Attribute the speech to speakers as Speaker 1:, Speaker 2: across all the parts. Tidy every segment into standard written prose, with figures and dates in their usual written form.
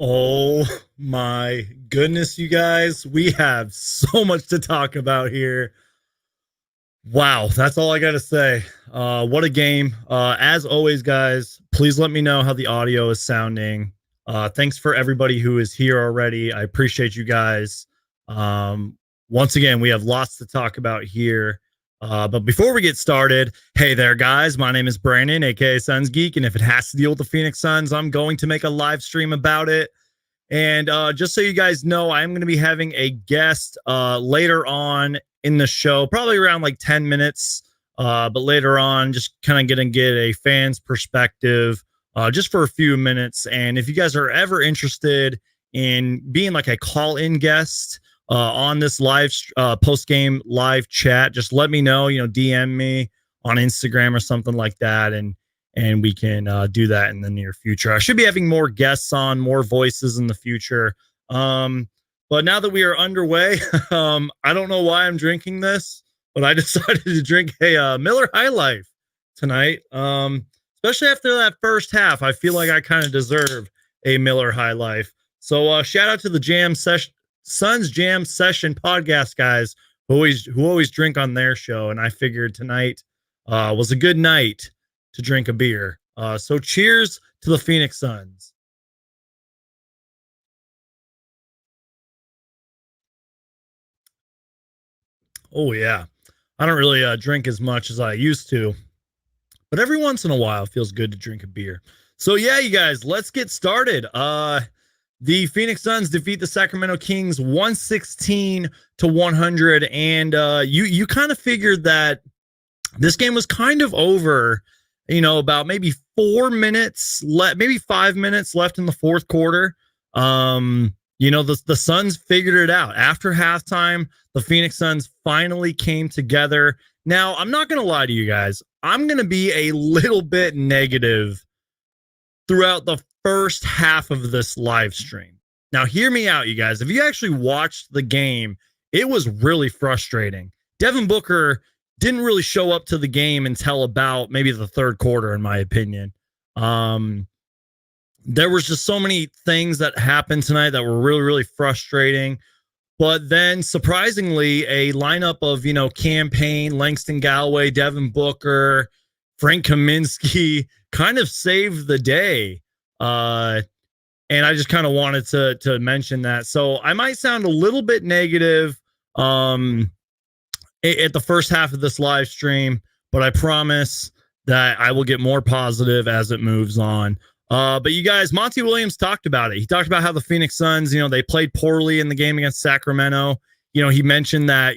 Speaker 1: Oh my goodness, you guys. We have so much to talk about here. Wow, that's all I got to say. What a game. As always, guys, please let me know how the audio is sounding. Thanks for everybody who is here already. I appreciate you guys. Um, Once again, we have lots to talk about here. But before we get started, hey there, guys. My name is Brandon, aka Suns Geek. And if it has to deal with the Phoenix Suns, I'm going to make a live stream about it. And just so you guys know, I'm going to be having a guest later on in the show, probably around like 10 minutes. But later on, just kind of going to get a fan's perspective just for a few minutes. And if you guys are ever interested in being like a call-in guest on this live post-game live chat, just let me know, DM me on Instagram or something like that. And we can do that in the near future. I should be having more guests on, more voices in the future. But now that we are underway, I don't know why I'm drinking this, but I decided to drink a Miller High Life tonight. Especially after that first half, I feel like I kind of deserve a Miller High Life. So shout out to the Jam Session, Suns Jam Session podcast guys who always drink on their show, and I figured tonight was a good night to drink a beer. So cheers to the Phoenix Suns. Oh yeah. I don't really drink as much as I used to, but every once in a while it feels good to drink a beer. So yeah, you guys, let's get started. The Phoenix Suns defeat the Sacramento Kings 116 to 100, and you kind of figured that this game was kind of over, about maybe 4 minutes left, maybe 5 minutes left in the fourth quarter. The Suns figured it out. After halftime, the Phoenix Suns finally came together. Now, I'm not going to lie to you guys. I'm going to be a little bit negative throughout the first half of this live stream. Now, hear me out, you guys. If you actually watched the game, it was really frustrating. Devin Booker didn't really show up to the game until about maybe the third quarter, in my opinion. There was just so many things that happened tonight that were really, really frustrating. But then, surprisingly, a lineup of, Cam Payne, Langston Galloway, Devin Booker, Frank Kaminsky kind of saved the day. And I just kind of wanted to mention that. So I might sound a little bit negative at the first half of this live stream, but I promise that I will get more positive as it moves on. But you guys, Monty Williams talked about it. He talked about how the Phoenix Suns, they played poorly in the game against Sacramento. He mentioned that,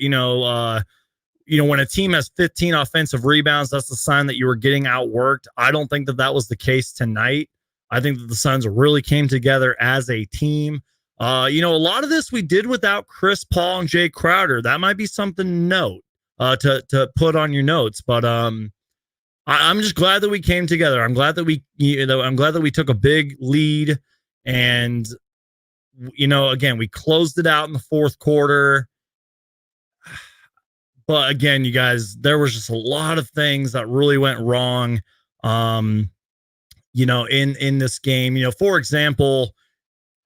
Speaker 1: when a team has 15 offensive rebounds, that's the sign that you were getting outworked. I don't think that was the case tonight. I think that the Suns really came together as a team. A lot of this we did without Chris Paul and Jay Crowder. That might be something to note, to put on your notes. But I'm just glad that we came together. I'm glad that we took a big lead, and again, we closed it out in the fourth quarter. But again, you guys, there was just a lot of things that really went wrong. In this game, for example,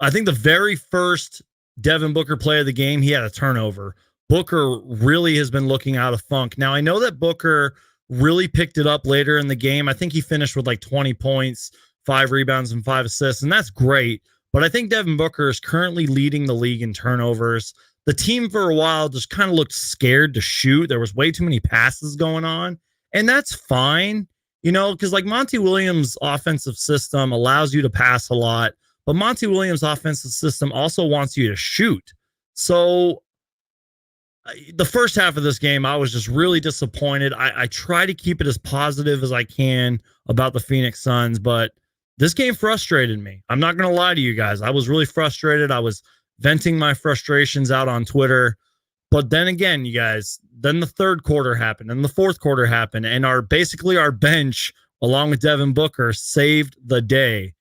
Speaker 1: I think the very first Devin Booker play of the game, he had a turnover. Booker really has been looking out of funk. Now, I know that Booker really picked it up later in the game. I think he finished with like 20 points, 5 rebounds, and 5 assists, and that's great. But I think Devin Booker is currently leading the league in turnovers. The team for a while just kind of looked scared to shoot. There was way too many passes going on, and that's fine, because like Monty Williams' offensive system allows you to pass a lot, but Monty Williams' offensive system also wants you to shoot. So the first half of this game, I was just really disappointed. I try to keep it as positive as I can about the Phoenix Suns, but this game frustrated me. I'm not going to lie to you guys. I was really frustrated. I was venting my frustrations out on Twitter. But then again, you guys, then the third quarter happened and the fourth quarter happened, and our bench, along with Devin Booker, saved the day.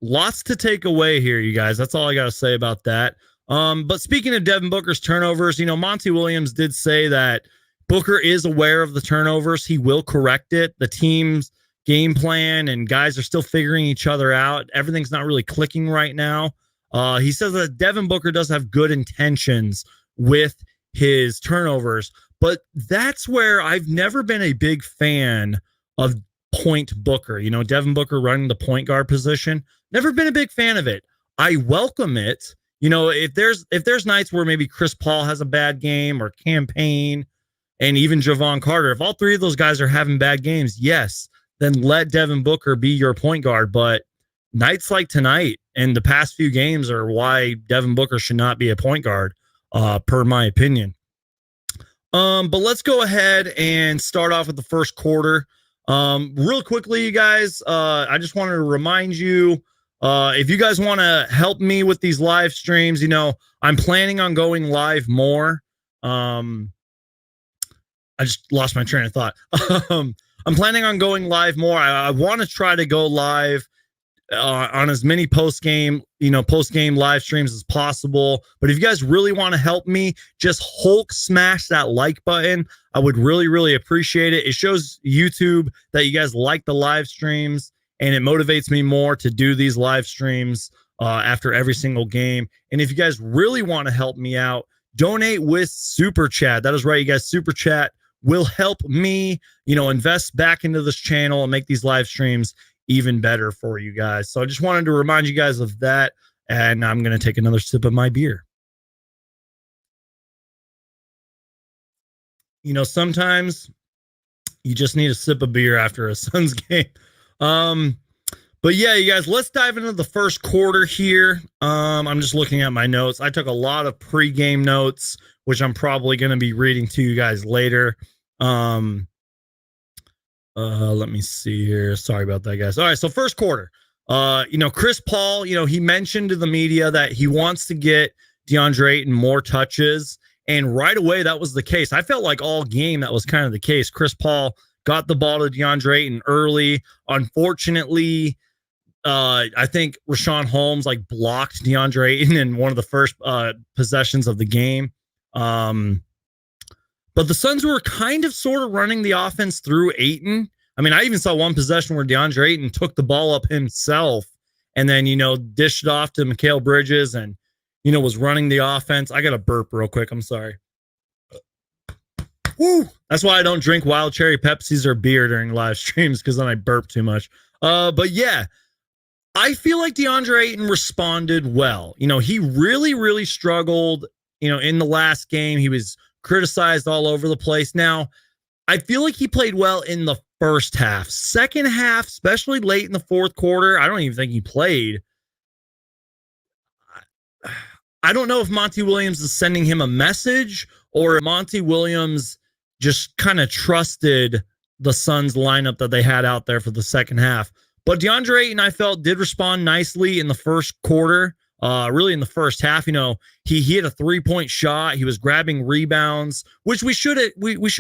Speaker 1: Lots to take away here, you guys. That's all I got to say about that. But speaking of Devin Booker's turnovers, Monty Williams did say that Booker is aware of the turnovers. He will correct it. The teams, game plan, and guys are still figuring each other out. Everything's not really clicking right now. He says that Devin Booker does have good intentions with his turnovers, but that's where I've never been a big fan of point Booker. You know, Devin Booker running the point guard position. Never been a big fan of it. I welcome it. You know, if there's nights where maybe Chris Paul has a bad game, or Campaign, and even Javon Carter, if all three of those guys are having bad games, yes, then let Devin Booker be your point guard. But nights like tonight and the past few games are why Devin Booker should not be a point guard, per my opinion. But let's go ahead and start off with the first quarter. Real quickly, you guys, I just wanted to remind you, if you guys want to help me with these live streams, you know, I'm planning on going live more. I just lost my train of thought. I'm planning on going live more. I want to try to go live on as many post-game live streams as possible. But if you guys really want to help me, just Hulk smash that like button. I would really, really appreciate it. It shows YouTube that you guys like the live streams, and it motivates me more to do these live streams after every single game. And if you guys really want to help me out, donate with Super Chat. That is right, you guys. Super Chat will help me, invest back into this channel and make these live streams even better for you guys. So I just wanted to remind you guys of that. And I'm going to take another sip of my beer. Sometimes you just need a sip of beer after a Suns game. But yeah, you guys, let's dive into the first quarter here. I'm just looking at my notes. I took a lot of pregame notes, which I'm probably going to be reading to you guys later. Let me see here. Sorry about that, guys. All right, so first quarter. Chris Paul, he mentioned to the media that he wants to get DeAndre Ayton more touches, and right away that was the case. I felt like all game that was kind of the case. Chris Paul got the ball to DeAndre Ayton early. Unfortunately, I think Rashawn Holmes blocked DeAndre Ayton in one of the first possessions of the game. But the Suns were kind of sort of running the offense through Ayton. I mean, I even saw one possession where DeAndre Ayton took the ball up himself and then, dished it off to Mikal Bridges and, was running the offense. I got to burp real quick. I'm sorry. Woo! That's why I don't drink wild cherry Pepsis or beer during live streams, because then I burp too much. But yeah, I feel like DeAndre Ayton responded well. He really, really struggled, in the last game. He was criticized all over the place. Now, I feel like he played well in the first half. Second half, especially late in the fourth quarter, I don't even think he played. I don't know if Monty Williams is sending him a message, or Monty Williams just kind of trusted the Suns lineup that they had out there for the second half. But DeAndre Ayton, I felt, did respond nicely in the first quarter. Really in the first half, he hit a 3-point shot. He was grabbing rebounds, which we should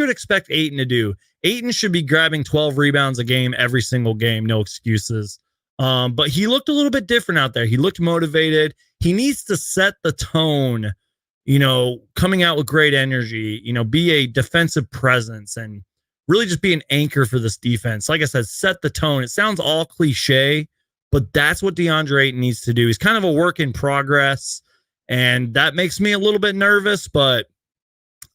Speaker 1: expect Ayton to do. Ayton should be grabbing 12 rebounds a game every single game. No excuses. But he looked a little bit different out there. He looked motivated. He needs to set the tone, coming out with great energy, be a defensive presence and really just be an anchor for this defense. Like I said, set the tone. It sounds all cliche, but that's what DeAndre Ayton needs to do. He's kind of a work in progress, and that makes me a little bit nervous. But,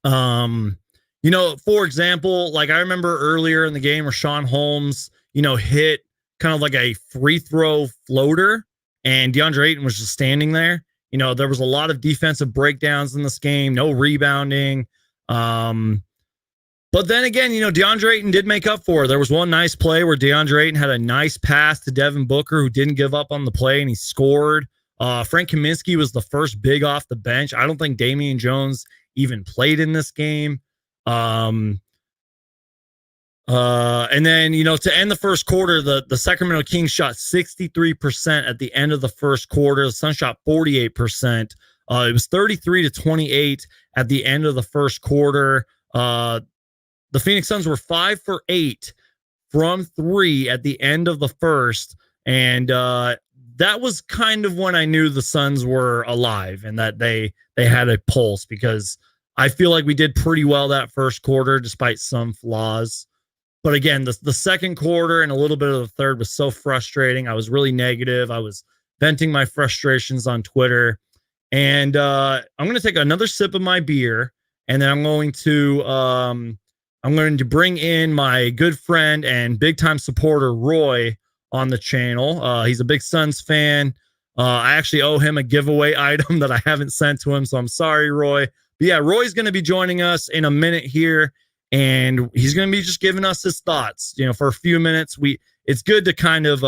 Speaker 1: for example, I remember earlier in the game, Rashawn Holmes, hit kind of like a free throw floater, and DeAndre Ayton was just standing there. There was a lot of defensive breakdowns in this game, no rebounding. But then again, DeAndre Ayton did make up for it. There was one nice play where DeAndre Ayton had a nice pass to Devin Booker, who didn't give up on the play, and he scored. Frank Kaminsky was the first big off the bench. I don't think Damian Jones even played in this game. And then, to end the first quarter, the Sacramento Kings shot 63% at the end of the first quarter. The Suns shot 48%. It was 33-28 at the end of the first quarter. The Phoenix Suns were 5 for 8 from 3 at the end of the first. And that was kind of when I knew the Suns were alive and that they had a pulse, because I feel like we did pretty well that first quarter despite some flaws. But again, the second quarter and a little bit of the third was so frustrating. I was really negative. I was venting my frustrations on Twitter. And I'm going to take another sip of my beer, and then I'm going to bring in my good friend and big time supporter Roy on the channel. He's a big Suns fan. I actually owe him a giveaway item that I haven't sent to him, so I'm sorry, Roy. But yeah, Roy's going to be joining us in a minute here, and he's going to be just giving us his thoughts. For a few minutes. It's good to kind of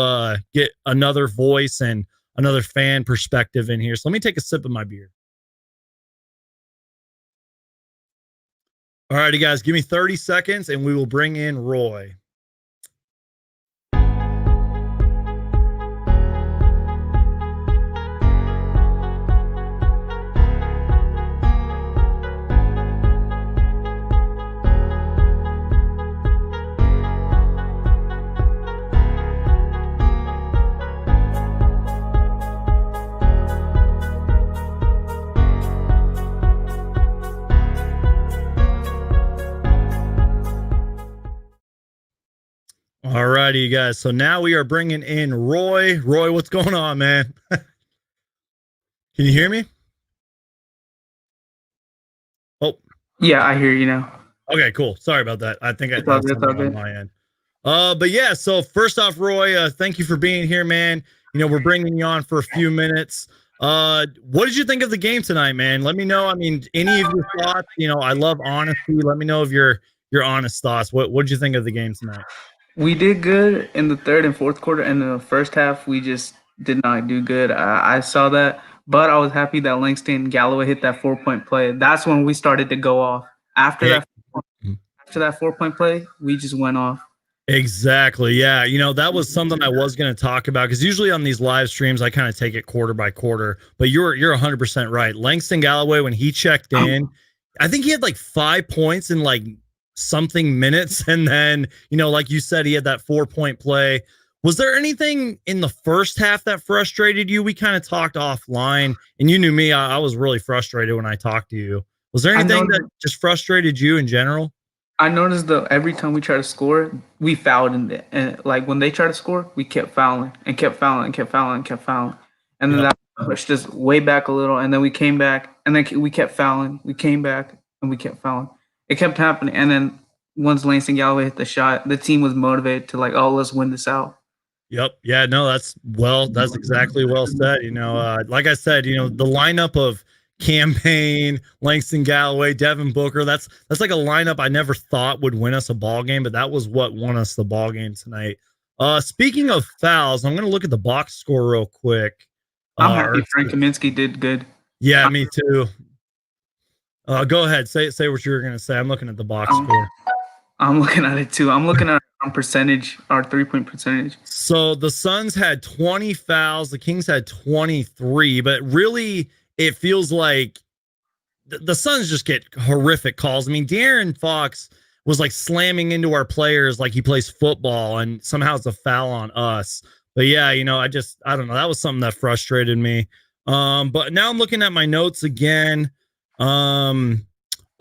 Speaker 1: get another voice and another fan perspective in here. So let me take a sip of my beer. All righty, guys, give me 30 seconds and we will bring in Roy. All righty, you guys. So now we are bringing in Roy. Roy, what's going on, man? Can you hear me? Oh,
Speaker 2: yeah, I hear you now.
Speaker 1: Okay, cool. Sorry about that. I think I got something on my end. But yeah. So first off, Roy, thank you for being here, man. We're bringing you on for a few minutes. What did you think of the game tonight, man? Let me know. I mean, any of your thoughts? I love honesty. Let me know of your honest thoughts. What did you think of the game tonight?
Speaker 2: We did good in the third and fourth quarter. In the first half, we just did not do good. I saw that, but I was happy that Langston Galloway hit that 4-point play. That's when we started to go off. After that 4-point play, we just went off.
Speaker 1: Exactly. Yeah. That was something I was going to talk about because usually on these live streams, I kind of take it quarter by quarter. But you're 100% right. Langston Galloway, when he checked in, I think he had like 5 points in like something minutes. And then, like you said, he had that 4-point play. Was there anything in the first half that frustrated you? We kind of talked offline, and you knew me. I was really frustrated when I talked to you. Was there anything that just frustrated you in general?
Speaker 2: I noticed that every time we try to score, we fouled and like when they try to score, we kept fouling and kept fouling and kept fouling and kept fouling. And then that pushed us way back a little, and then we came back, and then we kept fouling. We came back and we kept fouling. It kept happening, and then once Langston Galloway hit the shot, the team was motivated to like, oh, let's win this out.
Speaker 1: Yep. Yeah, no, that's exactly well said. Like I said, the lineup of Campaign, Langston Galloway, Devin Booker, that's like a lineup I never thought would win us a ball game, but that was what won us the ball game tonight. Speaking of fouls, I'm going to look at the box score real quick.
Speaker 2: I'm happy Frank Kaminsky did good.
Speaker 1: Yeah, me too. Go ahead. Say what you were going to say. I'm looking at the box score.
Speaker 2: I'm looking at it too. I'm looking at our percentage, our 3-point percentage.
Speaker 1: So the Suns had 20 fouls. The Kings had 23, but really it feels like the Suns just get horrific calls. I mean, De'Aaron Fox was like slamming into our players like he plays football, and somehow it's a foul on us. But yeah, I don't know. That was something that frustrated me. But now I'm looking at my notes again.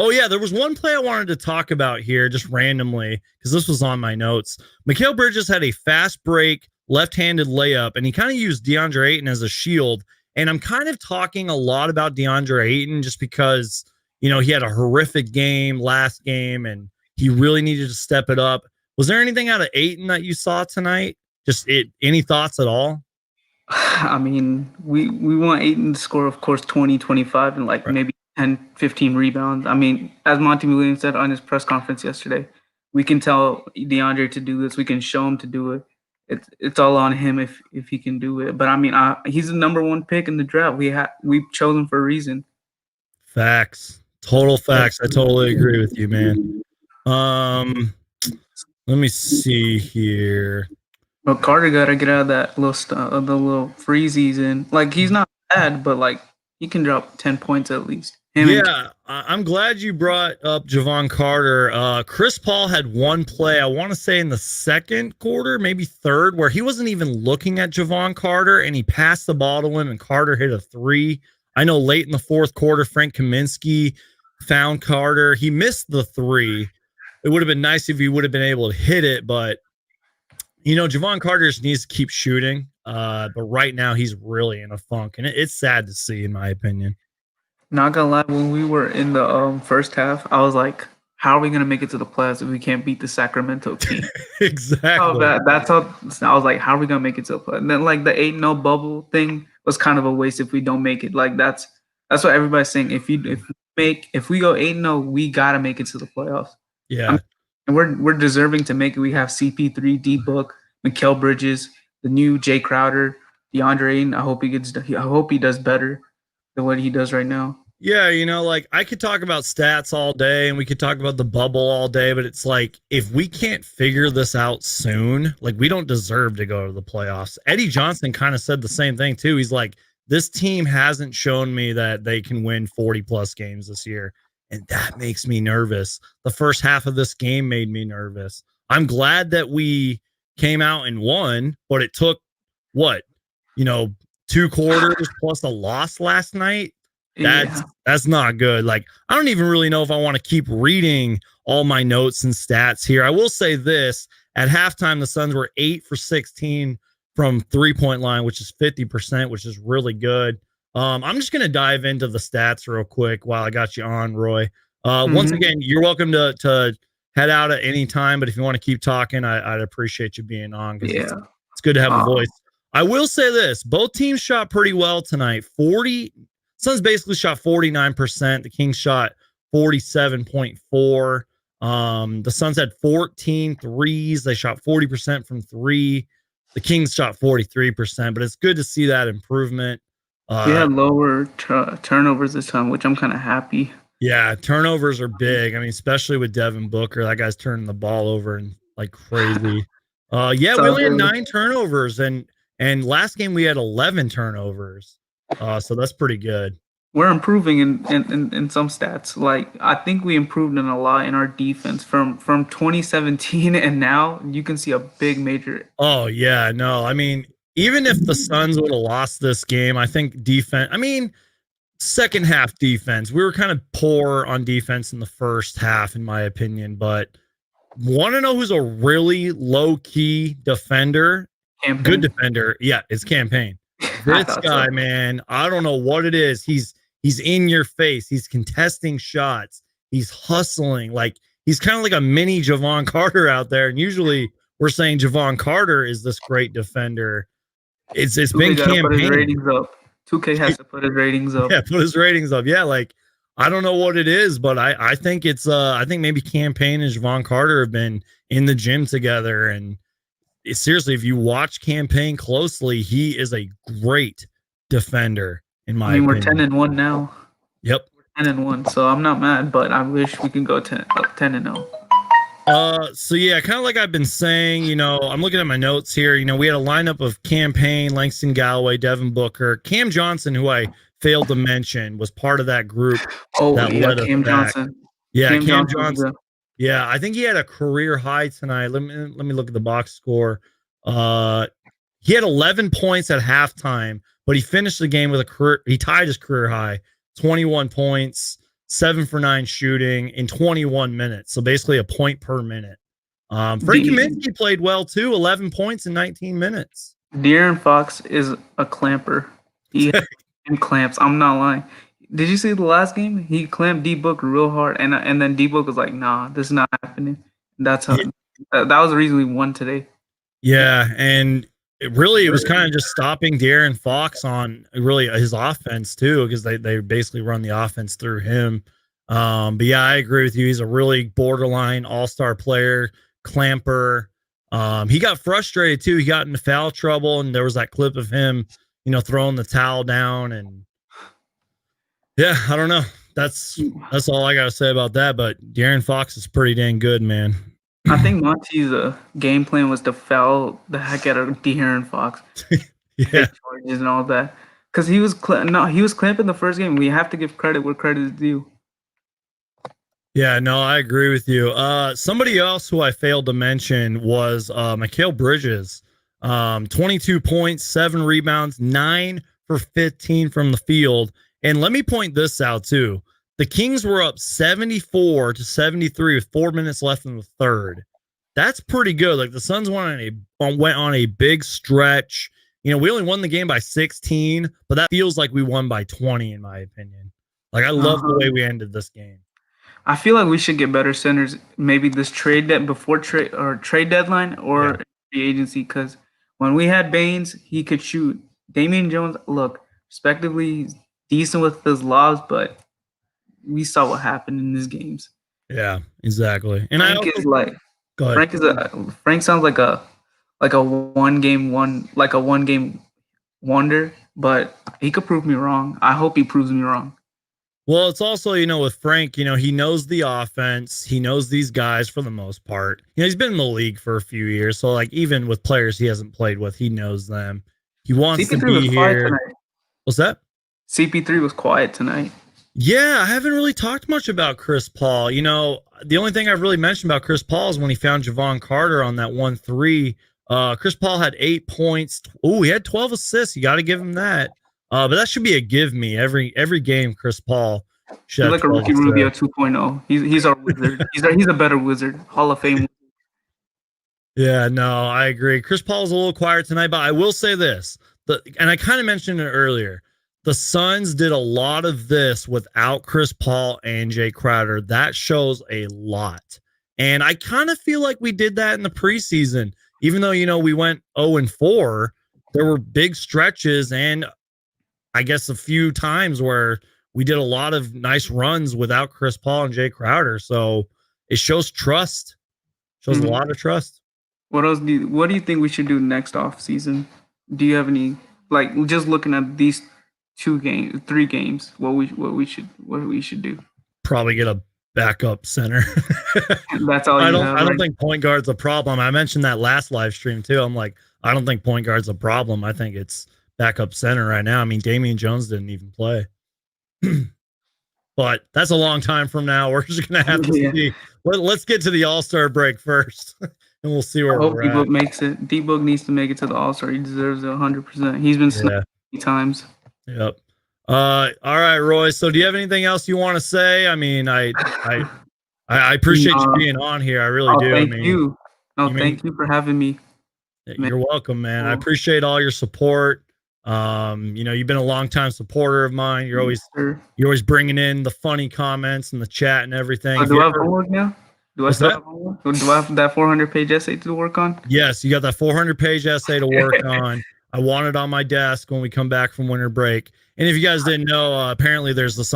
Speaker 1: Oh yeah, there was one play I wanted to talk about here just randomly because this was on my notes. Mikal Bridges had a fast break, left-handed layup, and he kind of used DeAndre Ayton as a shield. And I'm kind of talking a lot about DeAndre Ayton just because, he had a horrific game last game and he really needed to step it up. Was there anything out of Ayton that you saw tonight? Any thoughts at all?
Speaker 2: I mean, we want Ayton to score, of course, 20, 25 and like maybe 10, 15 rebounds. I mean, as Monty Williams said on his press conference yesterday, we can tell DeAndre to do this. We can show him to do it. It's all on him if he can do it. But I mean, he's the number 1 pick in the draft. We've chosen for a reason.
Speaker 1: Facts, total facts. I totally agree with you, man. Let me see here.
Speaker 2: But Carter gotta get out of that the little freeze he's in. Like he's not bad, but like he can drop 10 points at least.
Speaker 1: I'm glad you brought up Javon Carter. Chris Paul had one play, I want to say in the second quarter, maybe third, where he wasn't even looking at Javon Carter and he passed the ball to him and Carter hit a 3. I know late in the fourth quarter, Frank Kaminsky found Carter. He missed the 3, it would have been nice if he would have been able to hit it, but Javon Carter just needs to keep shooting. But right now he's really in a funk, and it's sad to see, in my opinion.
Speaker 2: Not gonna lie, when we were in the first half, I was like, "How are we gonna make it to the playoffs if we can't beat the Sacramento Kings?" Oh,
Speaker 1: Exactly.
Speaker 2: that's how I was like, "How are we gonna make it to the playoffs?" And then like the 8-0 bubble thing was kind of a waste if we don't make it. Like that's what everybody's saying. If we go 8-0, we gotta make it to the playoffs.
Speaker 1: Yeah.
Speaker 2: And we're deserving to make it. We have CP3, D Book, Mikal Bridges, the new Jay Crowder, DeAndre Ayton. I hope he does better than what he does right now.
Speaker 1: Yeah, like I could talk about stats all day and we could talk about the bubble all day, but it's like if we can't figure this out soon, like we don't deserve to go to the playoffs. Eddie Johnson kind of said the same thing too. He's like, this team hasn't shown me that they can win 40 plus games this year. And that makes me nervous. The first half of this game made me nervous. I'm glad that we came out and won, but it took what, 2 quarters plus a loss last night. That's not good. Like, I don't even really know if I want to keep reading all my notes and stats here. I will say this: at halftime, the Suns were 8 for 16 from 3-point line, which is 50%, which is really good. I'm just gonna dive into the stats real quick while I got you on, Roy. Once again, you're welcome to head out at any time, but if you want to keep talking, I'd appreciate you being on because it's good to have a voice. I will say this: both teams shot pretty well tonight. Suns basically shot 49%. The Kings shot 47.4. The Suns had 14 threes. They shot 40% from three. The Kings shot 43%, but it's good to see that improvement.
Speaker 2: We had lower turnovers this time, which I'm kind of happy.
Speaker 1: Yeah, turnovers are big. I mean, especially with Devin Booker. That guy's turning the ball over and like crazy. We only had 9 turnovers, and last game we had 11 turnovers. So that's pretty good.
Speaker 2: We're improving in some stats. Like I think we improved in a lot in our defense from 2017 and now you can see a big major.
Speaker 1: Oh yeah, no. I mean, even if the Suns would have lost this game, I think second half defense, we were kind of poor on defense in the first half, in my opinion. But want to know who's a really low key defender?
Speaker 2: Campaign.
Speaker 1: Good defender. Yeah, it's Campaign. This guy, man, I don't know what it is. He's in your face. He's contesting shots. He's hustling. Like he's kind of like a mini Javon Carter out there. And usually we're saying Javon Carter is this great defender. It's been Campaign.
Speaker 2: Put his ratings up. 2K has to put his ratings up.
Speaker 1: Yeah, put his ratings up. Yeah, like I don't know what it is, but I think it's I think maybe Campaign and Javon Carter have been in the gym together. And seriously, if you watch Campaign closely, he is a great defender. In my opinion.
Speaker 2: We're 10-1 now.
Speaker 1: Yep.
Speaker 2: We're 10-1, so I'm not mad, but I wish we can go 10-0.
Speaker 1: So yeah, kind of like I've been saying, I'm looking at my notes here. We had a lineup of Campaign, Langston Galloway, Devin Booker, Cam Johnson, who I failed to mention, was part of that group.
Speaker 2: Cam Johnson.
Speaker 1: Yeah, Cam Johnson. Yeah, I think he had a career high tonight. Let me look at the box score. He had 11 points at halftime, but he finished the game with he tied his career high, 21 points, 7 for 9 shooting in 21 minutes. So basically a point per minute. Frank Kaminsky played well too, 11 points in 19 minutes.
Speaker 2: De'Aaron Fox is a clamper. He clamps. I'm not lying. Did you see the last game? He clamped D Book real hard, and then D Book was like, "Nah, this is not happening." That's how. That was the reason we won today.
Speaker 1: Yeah, and it was kind of just stopping De'Aaron Fox on really his offense too, because they basically run the offense through him. But yeah, I agree with you. He's a really borderline all-star player, clamper. He got frustrated too. He got into foul trouble, and there was that clip of him, throwing the towel down. And yeah, I don't know. That's all I gotta say about that. But De'Aaron Fox is pretty dang good, man.
Speaker 2: I think Monty's game plan was to foul the heck out of De'Aaron Fox.
Speaker 1: Yeah,
Speaker 2: charges and all that, because he was clamping the first game. We have to give credit where credit is due.
Speaker 1: Yeah, no, I agree with you. Somebody else who I failed to mention was Mikal Bridges. 22 points, 7 rebounds, 9 for 15 from the field. And let me point this out too. the Kings were up 74-73 with 4 minutes left in the third. That's pretty good. Like the Suns went on a big stretch. You know, we only won the game by 16, but that feels like we won by 20 in my opinion. Like I love the way we ended this game.
Speaker 2: I feel like we should get better centers. Maybe this before trade deadline or free agency. Because when we had Baines, he could shoot. Damian Jones, look, respectively, he's decent with his lobs, but we saw what happened in these games.
Speaker 1: Yeah, exactly. And
Speaker 2: Frank is like, Frank sounds like a one game wonder, but he could prove me wrong. I hope he proves me wrong.
Speaker 1: Well, it's also, you know, with Frank, you know, he knows the offense. He knows these guys for the most part. You know, he's been in the league for a few years. So, like, even with players he hasn't played with, he knows them. He wants to be here. What's that?
Speaker 2: CP3 was quiet tonight.
Speaker 1: Yeah, I haven't really talked much about Chris Paul. You know, the only thing I've really mentioned about Chris Paul is when he found Javon Carter on that 1-3. Chris Paul had 8 points. Oh, he had 12 assists. You got to give him that. But that should be a give me every game. Chris Paul should
Speaker 2: he's like a Ricky Rubio 2.0. He's our wizard. he's a better wizard. Hall of Fame.
Speaker 1: Yeah, no, I agree. Chris Paul's a little quieter tonight, but I will say this. And I kind of mentioned it earlier. The Suns did a lot of this without Chris Paul and Jay Crowder. That shows a lot. And I kind of feel like we did that in the preseason. Even though, you know, we went 0-4, there were big stretches and I guess a few times where we did a lot of nice runs without Chris Paul and Jay Crowder. So it shows trust. Shows a lot of trust.
Speaker 2: What else what do you think we should do next off season? Do you have any, like, just looking at these 3 games, what we should do?
Speaker 1: Probably get a backup center.
Speaker 2: That's all
Speaker 1: I don't think point guard's a problem. I mentioned that last live stream too. I'm like, I don't think point guard's a problem. I think it's backup center right now. I mean, Damian Jones didn't even play. But that's a long time from now. We're just going to have to see. Let's get to the All-Star break first, and we'll see where we're at.
Speaker 2: D-Book makes it. D-Book needs to make it to the All-Star. He deserves it 100%. He's been sniped times.
Speaker 1: Yep. All right, Roy. So do you have anything else you want to say? I mean, I appreciate you being on here. I really do.
Speaker 2: Thank you. Thank you for having me.
Speaker 1: You're welcome, man. I appreciate all your support. You know, you've been a long-time supporter of mine. You're always bringing in the funny comments and the chat and everything.
Speaker 2: Do I have homework now? Do I have that 400-page essay to work on?
Speaker 1: Yes, you got that 400-page essay to work on. I want it on my desk when we come back from winter break. And if you guys didn't know, apparently there's this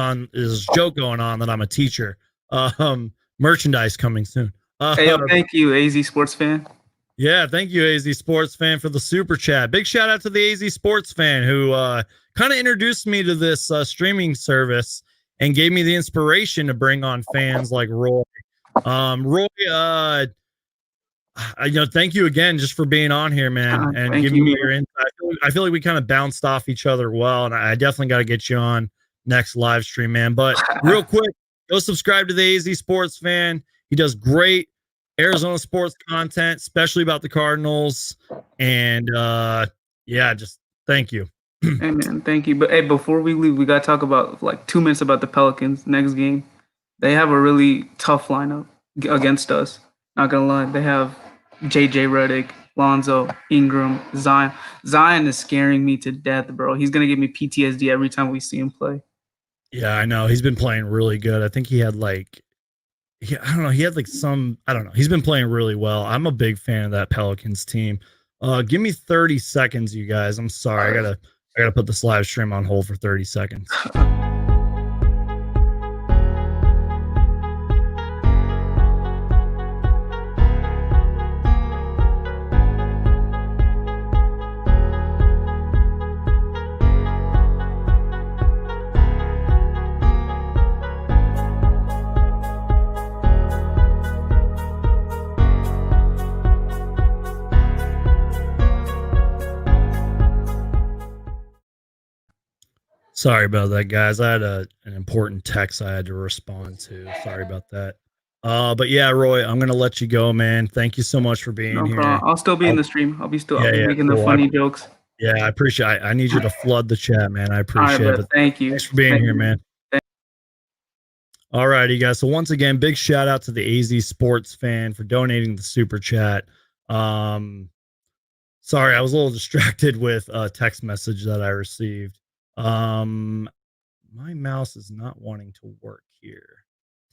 Speaker 1: joke going on that I'm a teacher. Merchandise coming soon.
Speaker 2: Thank you, AZ Sports Fan.
Speaker 1: Yeah, thank you, AZ Sports Fan, for the super chat. Big shout out to the AZ Sports Fan who kind of introduced me to this streaming service and gave me the inspiration to bring on fans like Roy. Roy, you know, thank you again just for being on here, man, and giving me your insight. I feel like we kind of bounced off each other well, and I definitely got to get you on next live stream, man. But real quick, go subscribe to the AZ Sports Fan. He does great Arizona sports content, especially about the Cardinals. And yeah, just thank you.
Speaker 2: Hey, man, thank you. But hey, before we leave, we got to talk about like 2 minutes about the Pelicans next game. They have a really tough lineup against us. Not gonna lie, they have JJ Redick, Lonzo, Ingram, Zion. Zion is scaring me to death, bro. He's gonna give me PTSD every time we see him play.
Speaker 1: Yeah, I know. He's been playing really good. I think he had like, I don't know. He had like I don't know. He's been playing really well. I'm a big fan of that Pelicans team. Give me 30 seconds, you guys. I'm sorry. I gotta put this live stream on hold for 30 seconds. Sorry about that, guys. I had an important text I had to respond to. Sorry about that. But yeah, Roy, I'm gonna let you go, man. Thank you so much for being here.
Speaker 2: Problem. I'll still be in the stream. I'll be making the funny jokes.
Speaker 1: Yeah, I appreciate it. I need you to flood the chat, man. I appreciate it.
Speaker 2: Thank you.
Speaker 1: Thanks for being here, man. All righty, guys. So once again, big shout out to the AZ Sports fan for donating the super chat. Um, sorry, I was a little distracted with a text message that I received. My mouse is not wanting to work here.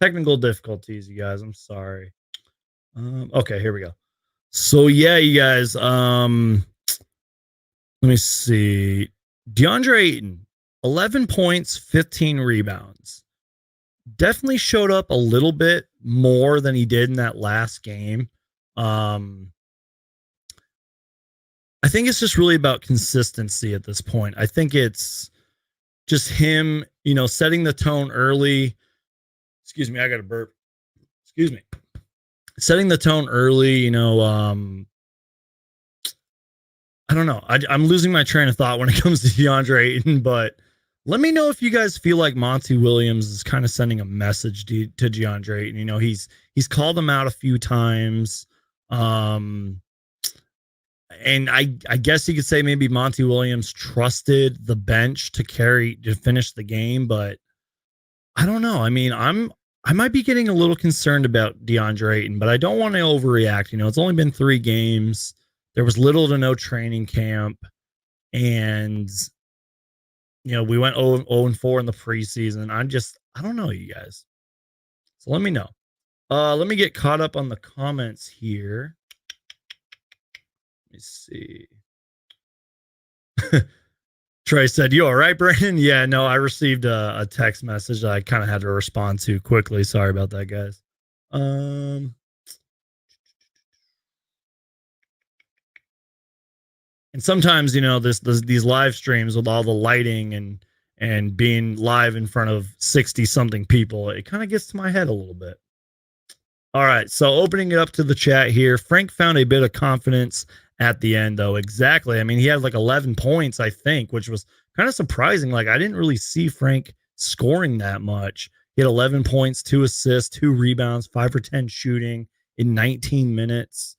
Speaker 1: Technical difficulties, you guys. I'm sorry. Okay, here we go. So yeah, you guys. Let me see. DeAndre Ayton, 11 points, 15 rebounds. Definitely showed up a little bit more than he did in that last game. I think it's just really about consistency at this point. I think it's just him, setting the tone early. Excuse me, I got a burp. Excuse me. Setting the tone early, I don't know. I'm losing my train of thought when it comes to DeAndre Ayton, but let me know if you guys feel like Monty Williams is kind of sending a message to DeAndre Ayton. He's called him out a few times. And I guess you could say maybe Monty Williams trusted the bench to finish the game, but I don't know. I mean, I might be getting a little concerned about DeAndre Ayton, but I don't want to overreact. It's only been 3 games. There was little to no training camp, and we went 0-4 in the preseason. I don't know, you guys. So let me know. Let me get caught up on the comments here. Let me see. Trey said, "You all right, Brandon?" Yeah, no, I received a text message that I kind of had to respond to quickly. Sorry about that, guys. And sometimes, these live streams with all the lighting and being live in front of 60 something people, it kind of gets to my head a little bit. All right, so opening it up to the chat here, Frank found a bit of confidence at the end, though. Exactly. I mean, he had like 11 points, I think, which was kind of surprising. Like, I didn't really see Frank scoring that much. He had 11 points, 2 assists, 2 rebounds, 5 for 10 shooting in 19 minutes.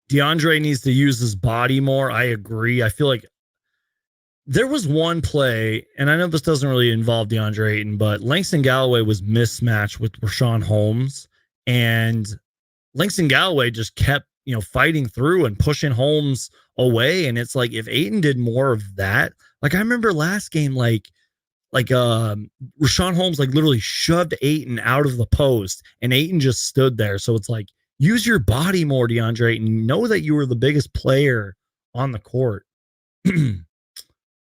Speaker 1: DeAndre needs to use his body more. I agree. I feel like there was one play, and I know this doesn't really involve DeAndre Ayton, but Langston Galloway was mismatched with Rashawn Holmes, and Langston Galloway just kept, fighting through and pushing Holmes away. And it's like, if Ayton did more of that, like I remember last game, Rashawn Holmes like literally shoved Ayton out of the post, and Ayton just stood there. So it's like, use your body more, DeAndre Ayton. Know that you were the biggest player on the court.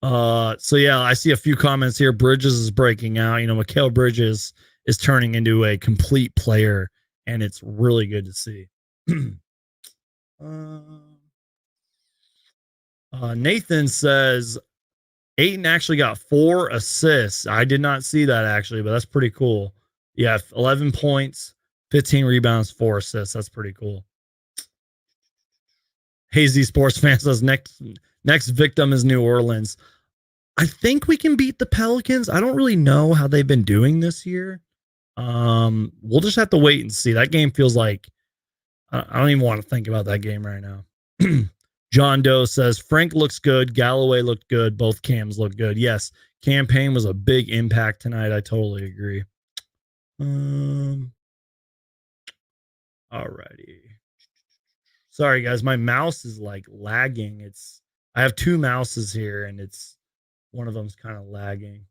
Speaker 1: So yeah, I see a few comments here. Bridges is breaking out. Mikal Bridges is turning into a complete player, and it's really good to see. Nathan says Ayton actually got 4 assists. I did not see that actually, but that's pretty cool. Yeah, 11 points, 15 rebounds, 4 assists. That's pretty cool. Hazy Sports Fan says next victim is New Orleans. I think we can beat the Pelicans. I don't really know how they've been doing this year. We'll just have to wait and see. That game feels like I don't even want to think about that game right now. John Doe says Frank looks good. Galloway looked good. Both Cams look good. Yes, Cam Payne was a big impact tonight. I totally agree. Alrighty. Sorry guys, my mouse is like lagging. I have 2 mouses here, and one of them's kind of lagging.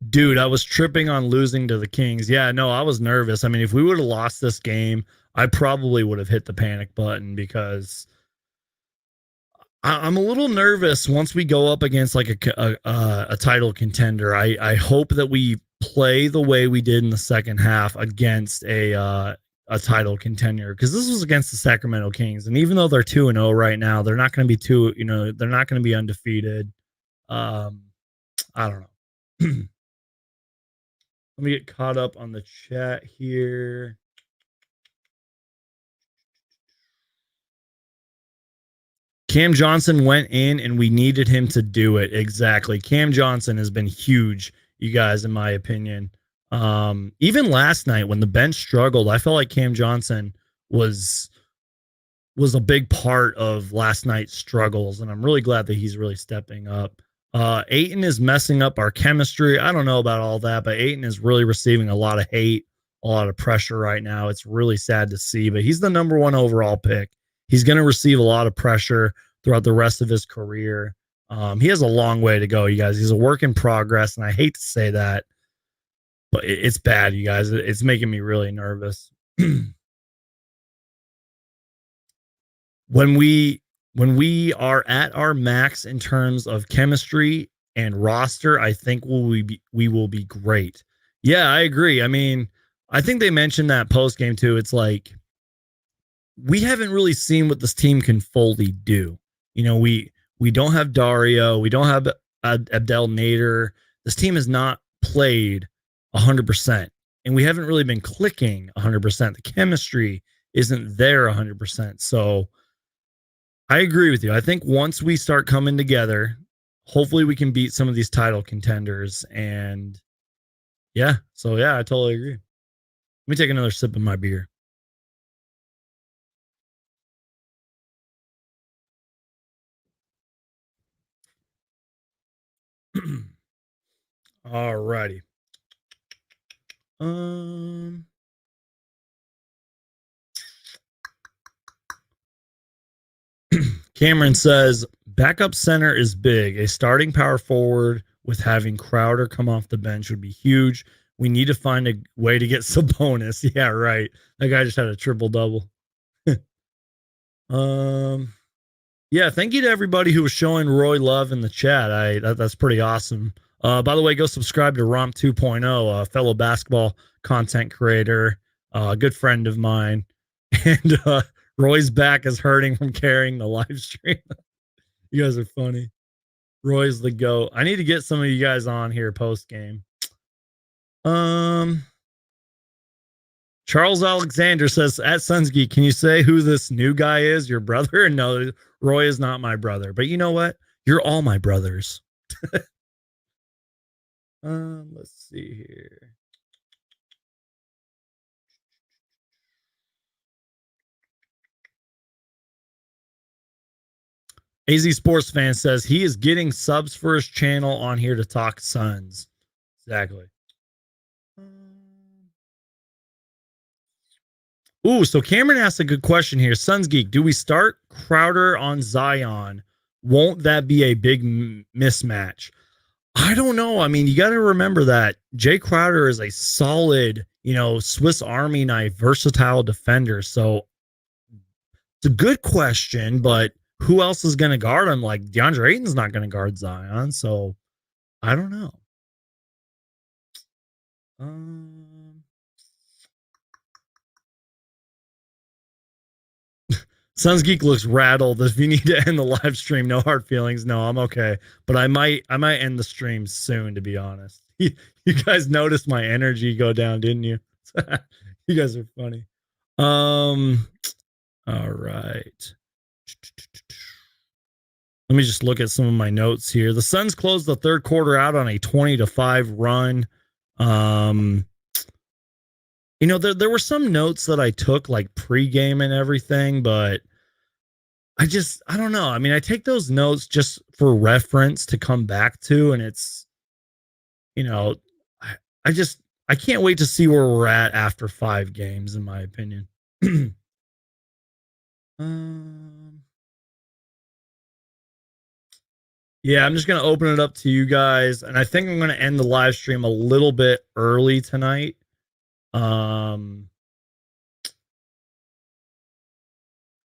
Speaker 1: Dude, I was tripping on losing to the Kings. Yeah, no, I was nervous. I mean, if we would have lost this game, I probably would have hit the panic button, because I'm a little nervous once we go up against like a title contender. I hope that we play the way we did in the second half against a title contender, because this was against the Sacramento Kings, and even though they're 2-0 right now, they're not going to be they're not going to be undefeated. I don't know. Let me get caught up on the chat here. Cam Johnson went in, and we needed him to do it. Exactly. Cam Johnson has been huge, you guys, in my opinion. Even last night when the bench struggled, I felt like Cam Johnson was a big part of last night's struggles, and I'm really glad that he's really stepping up. Aiton is messing up our chemistry. I don't know about all that, but Aiton is really receiving a lot of hate, a lot of pressure right now. It's really sad to see, but he's the number one overall pick. He's going to receive a lot of pressure throughout the rest of his career. He has a long way to go, you guys. He's a work in progress, and I hate to say that, but it's bad, you guys. It's making me really nervous. when we are at our max in terms of chemistry and roster, I think we will be great. Yeah, I agree. I mean, I think they mentioned that post game too. It's like we haven't really seen what this team can fully do. You know, we don't have Dario, we don't have Abdel Nader. This team has not played 100%, and we haven't really been clicking 100%. The chemistry isn't there 100%. So I agree with you. I think once we start coming together, hopefully we can beat some of these title contenders. And yeah, so yeah, I totally agree. Let me take another sip of my beer. All righty. Cameron says backup center is big. A starting power forward with having Crowder come off the bench would be huge. We need to find a way to get Sabonis. Yeah, right. That guy just had a triple double. Yeah, thank you to everybody who was showing Roy love in the chat. That's pretty awesome. By the way, go subscribe to Romp 2.0, a fellow basketball content creator, a good friend of mine. And Roy's back is hurting from carrying the live stream. You guys are funny. Roy's the GOAT. I need to get some of you guys on here post game. Charles Alexander says at Sunsgeek, can you say who this new guy is? Your brother? No, Roy is not my brother. But you know what? You're all my brothers. Let's see here. AZ Sports Fan says he is getting subs for his channel on here to talk Suns. Exactly. Ooh, so Cameron asked a good question here. Suns Geek, do we start Crowder on Zion? Won't that be a big mismatch? I don't know. I mean, you got to remember that Jay Crowder is a solid, Swiss Army knife, versatile defender. So it's a good question, but who else is going to guard him? Like DeAndre Ayton's not going to guard Zion. So I don't know. Suns Geek looks rattled. If you need to end the live stream, no hard feelings. No, I'm okay. But I might end the stream soon, to be honest. You guys noticed my energy go down, didn't you? You guys are funny. All right. Let me just look at some of my notes here. The Suns closed the third quarter out on a 20-5 run. There were some notes that I took like pregame and everything, but I don't know. I mean, I take those notes just for reference to come back to, and it's, I can't wait to see where we're at after 5 games, in my opinion. Yeah, I'm just going to open it up to you guys, and I think I'm going to end the live stream a little bit early tonight.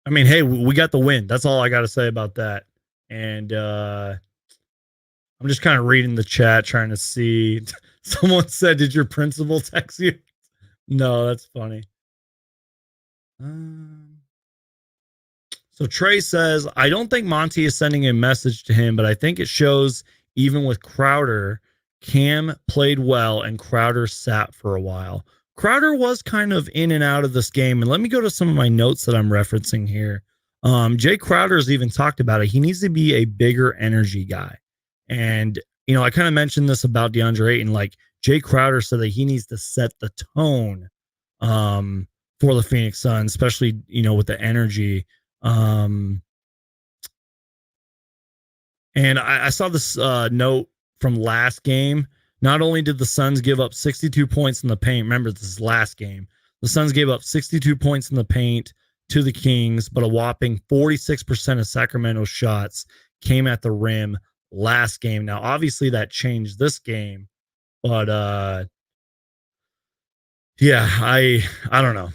Speaker 1: I mean, hey, we got the win. That's all I got to say about that. And I'm just kind of reading the chat, trying to see. Someone said, "Did your principal text you?" No, that's funny. So Trey says, "I don't think Monty is sending a message to him, but I think it shows even with Crowder, Cam played well and Crowder sat for a while." Crowder was kind of in and out of this game. And let me go to some of my notes that I'm referencing here. Jay Crowder's even talked about it. He needs to be a bigger energy guy. And, I kind of mentioned this about DeAndre Ayton. Like Jay Crowder said that he needs to set the tone for the Phoenix Suns, especially, with the energy. And I saw this note from last game. Not only did the Suns give up 62 points in the paint, remember this is last game. The Suns gave up 62 points in the paint to the Kings, but a whopping 46% of Sacramento's shots came at the rim last game. Now, obviously that changed this game, but yeah, I don't know.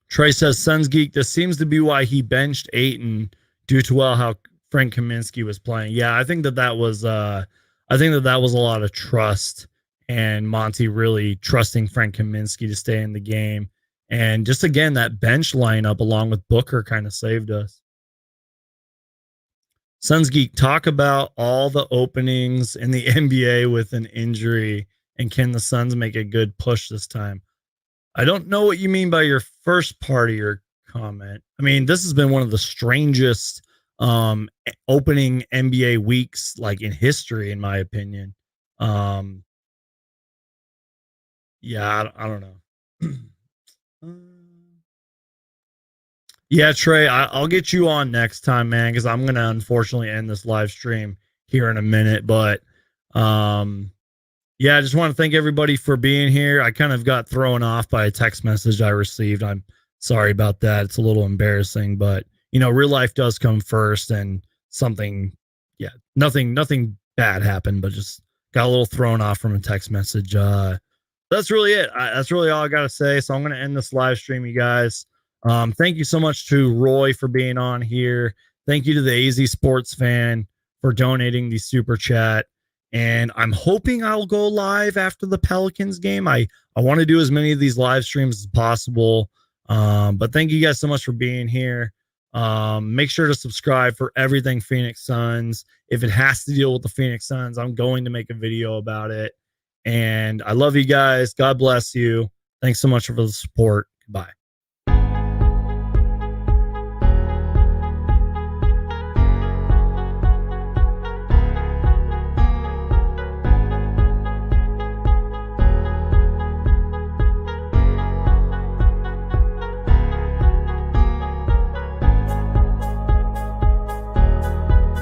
Speaker 1: Trey says, Suns Geek, this seems to be why he benched Ayton due to how Frank Kaminsky was playing. Yeah, I think that was a lot of trust, and Monty really trusting Frank Kaminsky to stay in the game. And just again, that bench lineup along with Booker kind of saved us. Suns Geek, talk about all the openings in the NBA with an injury, and can the Suns make a good push this time? I don't know what you mean by your first part of your comment. I mean, this has been one of the strangest opening NBA weeks like in history, in my opinion. Yeah, I don't know. Yeah, Trey, I'll get you on next time, man, because I'm gonna unfortunately end this live stream here in a minute. But yeah, I just want to thank everybody for being here. I kind of got thrown off by a text message I received. I'm sorry about that. It's a little embarrassing, but real life does come first, and yeah, nothing bad happened, but just got a little thrown off from a text message. That's really it. That's really all I got to say. So I'm going to end this live stream, you guys. Thank you so much to Roy for being on here. Thank you to the AZ Sports Fan for donating the super chat. And I'm hoping I'll go live after the Pelicans game. I want to do as many of these live streams as possible. But thank you guys so much for being here. Make sure to subscribe for everything Phoenix Suns. If it has to deal with the Phoenix Suns, I'm going to make a video about it. And I love you guys. God bless you. Thanks so much for the support. Goodbye.